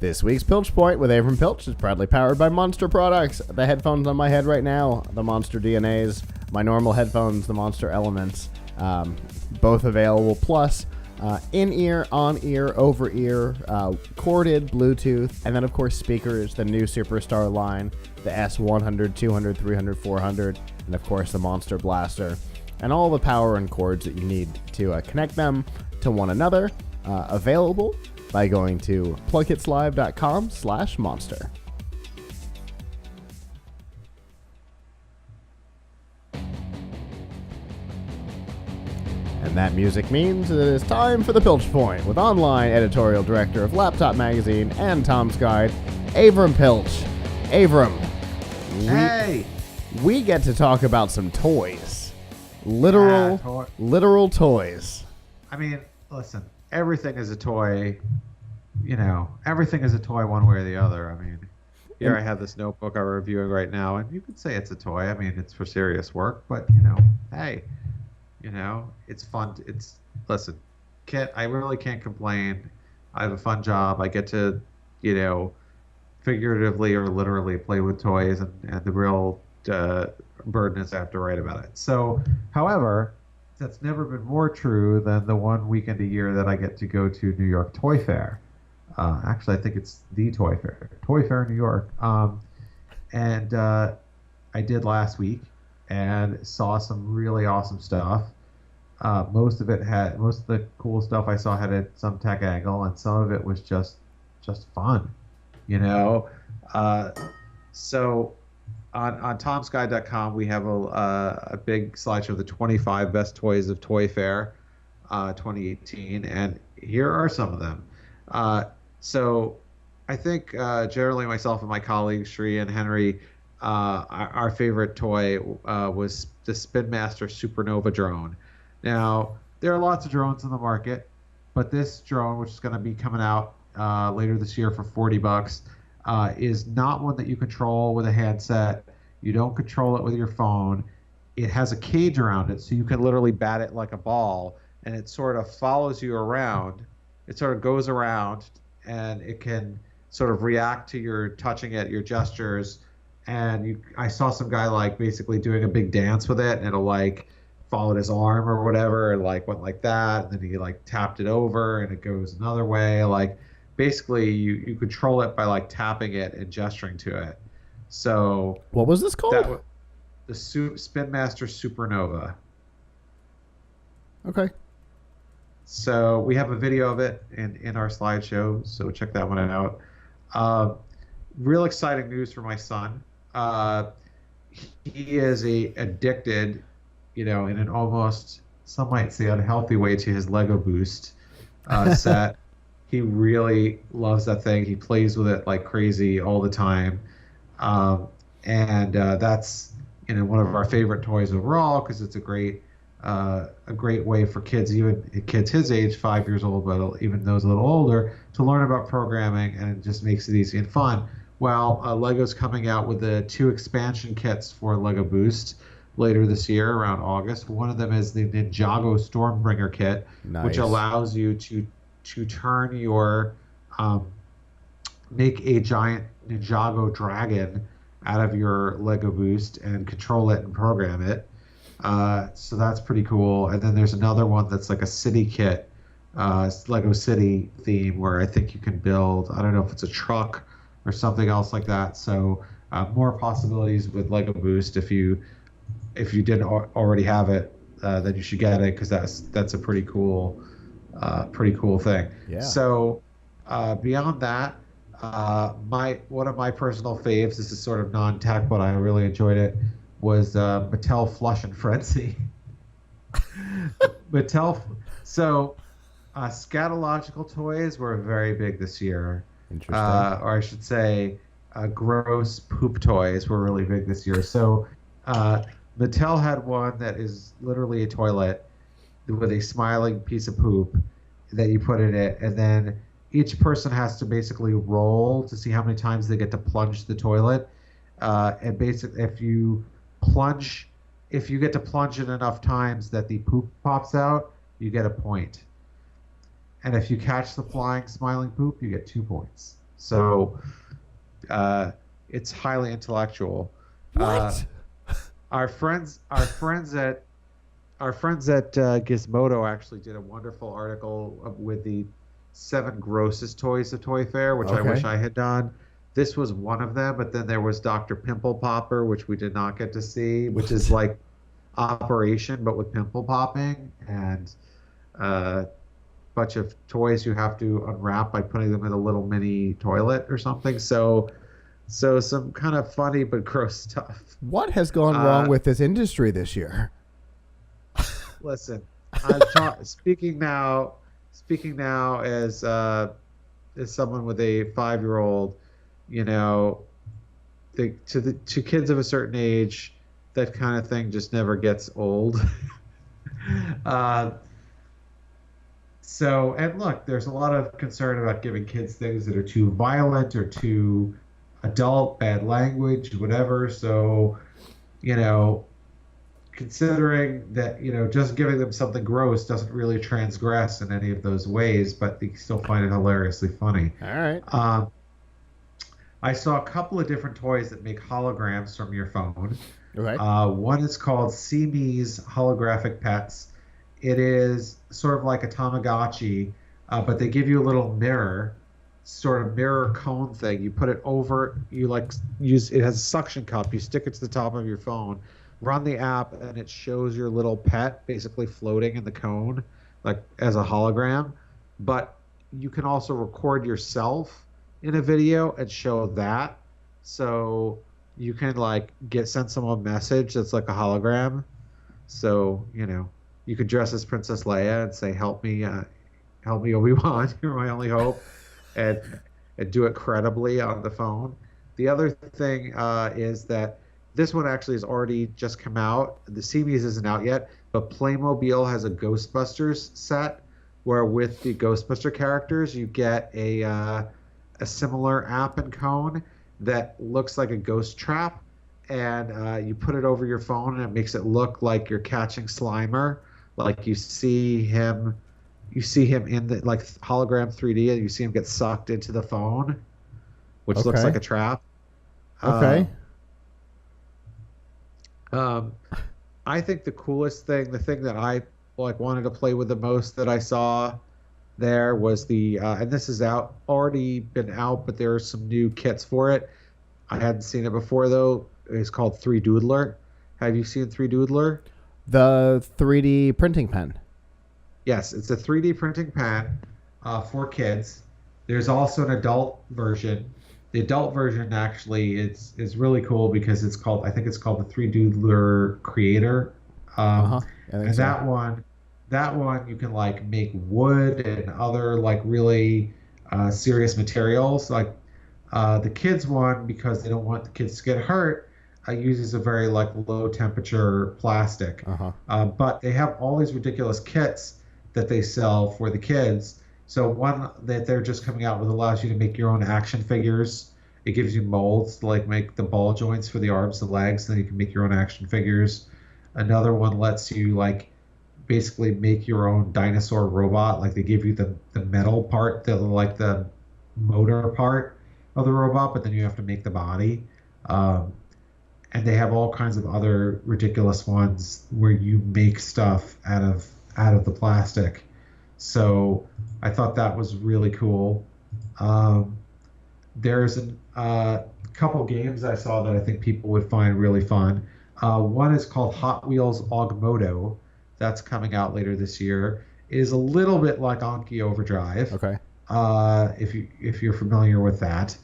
This week's Piltch Point with Avram Piltch is proudly powered by Monster Products. The headphones on my head right now, the Monster DNAs. My normal headphones, the Monster Elements. Both available. Plus, in-ear, on-ear, over-ear, corded, Bluetooth, and then, of course, speakers, the new Superstar line, the S100, 200, 300, 400, and, of course, the Monster Blaster. And all the power and cords that you need to connect them to one another, available by going to plughitzlive.com/monster. And that music means it is time for the Piltch Point with online editorial director of Laptop Magazine and Tom's Guide, Avram Piltch. Avram, we get to talk about some toys. Literal toys. I mean, listen, everything is a toy. You know, everything is a toy one way or the other. I mean, here I have this notebook I'm reviewing right now, and you could say it's a toy. I mean, it's for serious work, but, you know, hey, you know, it's fun. Listen, I really can't complain. I have a fun job. I get to, you know, figuratively or literally play with toys, and the real burden is I have to write about it. So, however, that's never been more true than the one weekend a year that I get to go to New York Toy Fair. Actually, I think it's the Toy Fair in New York. And I did last week and saw some really awesome stuff. Most of the cool stuff I saw had some tech angle, and some of it was just fun, you know. So on tomsguide.com we have a big slideshow of the 25 best toys of Toy Fair 2018, and here are some of them. So I think generally myself and my colleagues, Sri and Henry, our favorite toy was the Spin Master Supernova Drone. Now, there are lots of drones in the market, but this drone, which is going to be coming out later this year for $40, is not one that you control with a handset. You don't control it with your phone. It has a cage around it, so you can literally bat it like a ball, and it sort of follows you around. It sort of goes around, and it can sort of react to your touching it, your gestures. And I saw some guy like basically doing a big dance with it, and it'll like followed his arm or whatever, and like went like that, and then he like tapped it over, and it goes another way. Like basically, you control it by like tapping it and gesturing to it. So what was this called? The Spin Master Supernova. Okay. So we have a video of it in our slideshow, so check that one out. Real exciting news for my son. He is addicted, you know, in an almost, some might say, unhealthy way to his Lego Boost set. He really loves that thing. He plays with it like crazy all the time. And that's, you know, one of our favorite toys overall, because it's a great way for kids, even kids his age, 5 years old, but even those a little older, to learn about programming, and it just makes it easy and fun. Well, Lego's coming out with the 2 expansion kits for Lego Boost later this year, around August. One of them is the Ninjago Stormbringer kit, which allows you to turn your make a giant Ninjago dragon out of your Lego Boost and control it and program it. So that's pretty cool. And then there's another one that's like a city kit, Lego City theme, where I think you can build, I don't know if it's a truck or something else like that. So more possibilities with Lego Boost. If you didn't already have it, then you should get it, because that's a pretty cool thing. Yeah. So beyond that, one of my personal faves, this is sort of non-tech, but I really enjoyed it, was Mattel Flushin Frenzy. So scatological toys were very big this year. Interesting. Or I should say, gross poop toys were really big this year. So Mattel had one that is literally a toilet with a smiling piece of poop that you put in it, and then each person has to basically roll to see how many times they get to plunge the toilet. And basically, if you get to plunge it enough times that the poop pops out, you get a point. And if you catch the flying, smiling poop, you get 2 points. So it's highly intellectual. What? Our friends at Gizmodo actually did a wonderful article with the 7 grossest toys of Toy Fair, which I wish Okay. I had done. This was one of them, but then there was Dr. Pimple Popper, which we did not get to see, which is What? like Operation, but with pimple popping and a bunch of toys you have to unwrap by putting them in a little mini toilet or something. So some kind of funny but gross stuff. What has gone wrong Uh, with this industry this year? Listen, speaking now. Speaking now as someone with a 5-year-old, you know, to kids of a certain age, that kind of thing just never gets old. uh, and look, there's a lot of concern about giving kids things that are too violent or too adult, bad language, whatever. So, you know, considering that, just giving them something gross doesn't really transgress in any of those ways, but they still find it hilariously funny. All right. Um, I saw a couple of different toys that make holograms from your phone. Okay. One is called Seame's Holographic Pets. It is sort of like a Tamagotchi, but they give you a little mirror, sort of mirror cone thing. You put it over, you like use it has a suction cup. You stick it to the top of your phone, run the app, and it shows your little pet basically floating in the cone, like as a hologram. But you can also record yourself in a video and show that. So you can like send someone a message that's like a hologram. So, you could dress as Princess Leia and say, help me, Obi-Wan, you're my only hope, and do it credibly on the phone. The other thing is that this one actually has already just come out. The CBS isn't out yet, but Playmobil has a Ghostbusters set where with the Ghostbuster characters, you get a similar app and cone that looks like a ghost trap, and you put it over your phone, and it makes it look like you're catching Slimer, like you see him in the like hologram 3D, and you see him get sucked into the phone, which looks Okay. like a trap. Okay. I think the coolest thing, the thing that I like wanted to play with the most that I saw there was and this is already been out, but there are some new kits for it. I hadn't seen it before though. It's called 3Doodler. Have you seen 3Doodler? The 3D printing pen. Yes, it's a 3D printing pen for kids. There's also an adult version. The adult version actually is really cool because I think it's called the 3Doodler Creator. I think And so. that one you can like make wood and other like really serious materials. Like the kids one, because they don't want the kids to get hurt, uses a very like low temperature plastic. But they have all these ridiculous kits that they sell for the kids. So one that they're just coming out with allows you to make your own action figures. It gives you molds to like make the ball joints for the arms and legs, then you can make your own action figures. Another one lets you like basically make your own dinosaur robot. Like they give you the metal part, like the motor part of the robot, but then you have to make the body. And they have all kinds of other ridiculous ones where you make stuff out of the plastic. So I thought that was really cool. There's a couple games I saw that I think people would find really fun. One is called Hot Wheels Augmoto. That's coming out later this year. It is a little bit like Anki Overdrive. Okay. If you're familiar with that.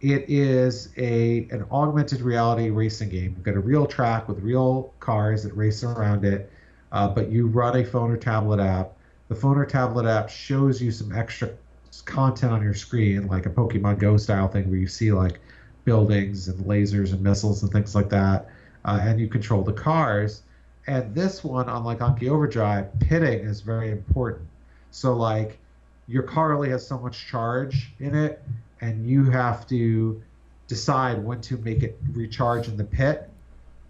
It is an augmented reality racing game. You've got a real track with real cars that race around it, but you run a phone or tablet app. The phone or tablet app shows you some extra content on your screen, like a Pokemon Go style thing where you see like buildings and lasers and missiles and things like that, and you control the cars. And this one, unlike Anki Overdrive, pitting is very important. So like your car only has so much charge in it, and you have to decide when to make it recharge in the pit,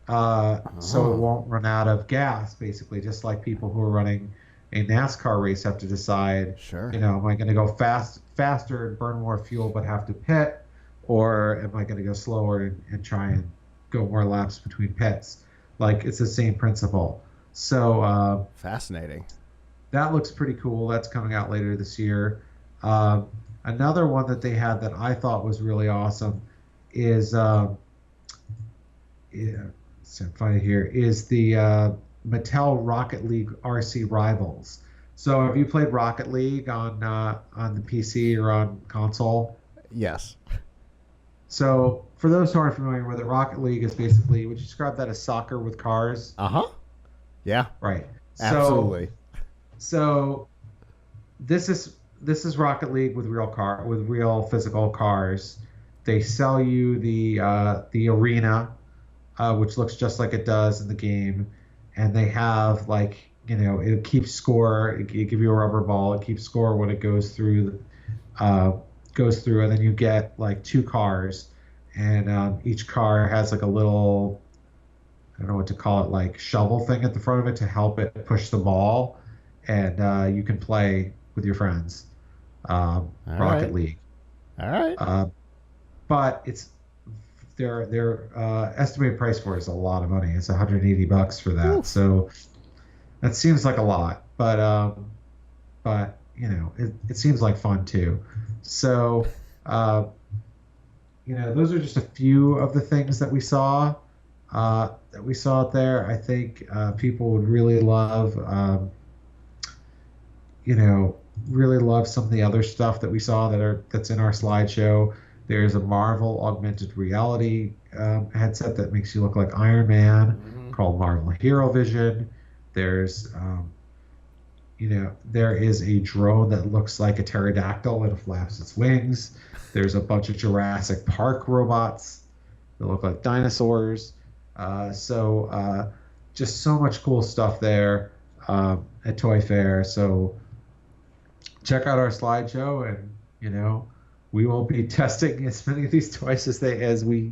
so it won't run out of gas, basically, just like people who are running a NASCAR race have to decide, Sure. am I going to go faster and burn more fuel but have to pit, or am I going to go slower and try and go more laps between pits? Like, it's the same principle. So Fascinating. that looks pretty cool. That's coming out later this year. Another one that they had that I thought was really awesome is yeah, so funny here is the Mattel Rocket League RC Rivals. So have you played Rocket League on the PC or on console? Yes. So for those who aren't familiar with it, Rocket League is basically, would you describe that as soccer with cars? Uh-huh. Yeah. Right. Absolutely. So this is Rocket League with real physical cars. They sell you the arena, which looks just like it does in the game, and they have it keeps score. It give you a rubber ball. It keeps score when it goes through, and then you get like two cars, and each car has like a little, I don't know what to call it, like shovel thing at the front of it to help it push the ball, and you can play with your friends. Rocket right. League. All right. But it's their estimated price for it is a lot of money. It's $180 for that. Oof. So that seems like a lot, but it seems like fun too. So those are just a few of the things that we saw out there. I think people would really love really love some of the other stuff that we saw that's in our slideshow. There's a Marvel augmented reality headset that makes you look like Iron Man, called Marvel Hero Vision. There's there is a drone that looks like a pterodactyl and it flaps its wings. There's a bunch of Jurassic Park robots that look like dinosaurs. Just so much cool stuff there at Toy Fair. So check out our slideshow, and we will be testing as many of these toys as we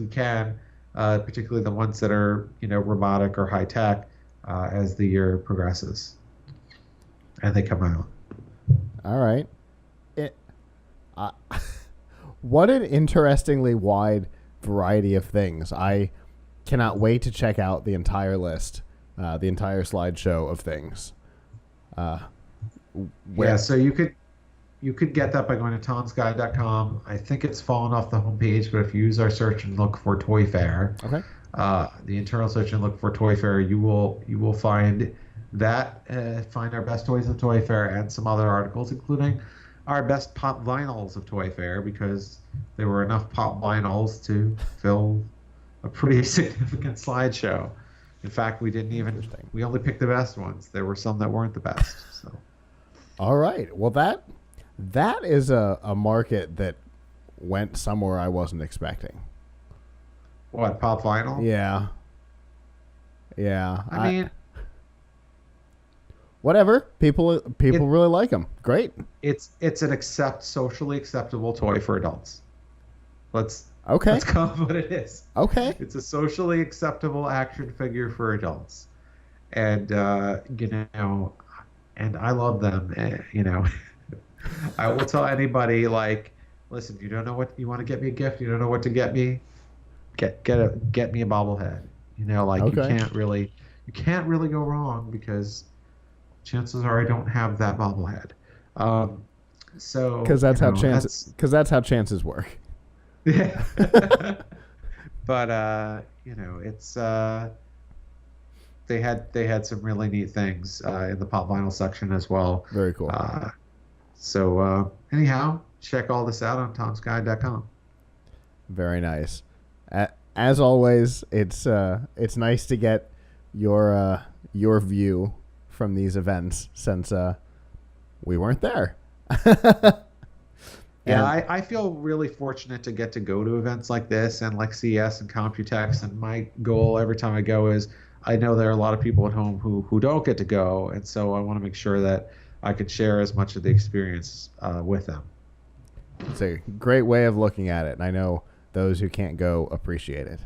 can, particularly the ones that are robotic or high tech, as the year progresses and they come out. All right. What an interestingly wide variety of things. I cannot wait to check out the entire list, the entire slideshow of things. So you could get that by going to tonsguide.com. I think it's fallen off the homepage, but if you use our search and look for Toy Fair, okay, the internal search and look for Toy Fair, you will find that, find our best toys of Toy Fair and some other articles, including our best pop vinyls of Toy Fair, because there were enough pop vinyls to fill a pretty significant slideshow. In fact, we only picked the best ones. There were some that weren't the best. So. All right. Well, that is a market that went somewhere I wasn't expecting. What, pop vinyl? Yeah. Yeah. I mean, whatever. People really like them. Great. It's an socially acceptable toy for adults. Let's call it what it is. Okay. It's a socially acceptable action figure for adults, and and I love them. I will tell anybody, like, listen, you don't know what you want to get me a gift. You don't know what to get me. Get me a bobblehead. You can't really go wrong, because chances are I don't have that bobblehead. Because that's how chances work. Yeah. But it's they had some really neat things in the pop vinyl section as well. Very cool. Anyhow, check all this out on tomsguide.com. Very nice. As always, it's nice to get your view from these events, since we weren't there. Yeah, I feel really fortunate to get to go to events like this and like CES and Computex, and my goal every time I go is, I know there are a lot of people at home who don't get to go, and so I want to make sure that I could share as much of the experience with them. It's a great way of looking at it, and I know those who can't go appreciate it.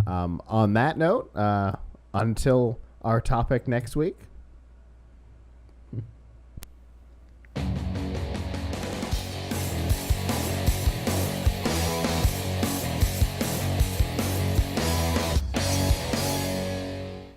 On that note, until our topic next week?